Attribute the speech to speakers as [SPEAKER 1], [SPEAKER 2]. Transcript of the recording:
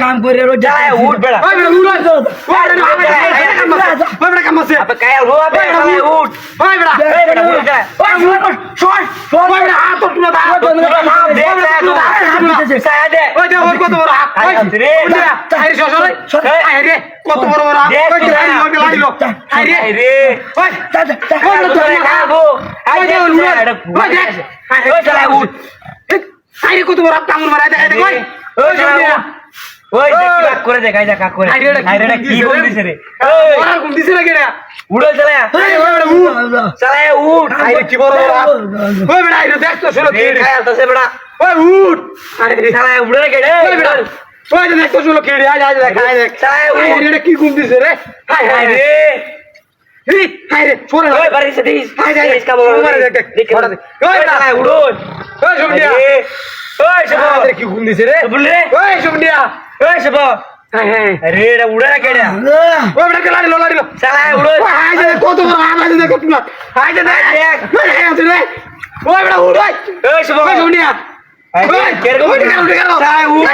[SPEAKER 1] काम করে উঠ বেড়া কত বড় কত বড় কামড় মারা ওই দেখি কাক করে দেখাই যা কাক করে আইরেটা কি বল দিছে রে ওরা কোন দিছে না কেরা উড়ে চলে চলে উঠ আইরে কি বড় ওই বেটা আইরে দেখ তো শুনো কি খায় আলতাছে বেটা ওই উঠ আইরে চলে উড়ে গেড়ে ওই বেটা ওই দেখ তো শুনো কি আই আই দেখ আই দেখ চলে উঠ আইরে কি কোন দিছে রে হাই হাই রে হি হাই রে छोड़ ওই বাড়ি সে দিস হাই হাই इसका बोल मार देख देख ওই বেটা উড়ো ওই শুনিয়া ওই সব আরে কি কোন দিছে রে বল রে ওই শুনিয়া ওই সব अरे उड़ा केड़ा ओ बेटा लाड़ी लो चला उड़ो हाय दे कत बड़ आवाज दे कत ना हाय दे देख हाय दे ओ बेटा उड़ ओए सब ओए सुनिया ओए केर को चला उड़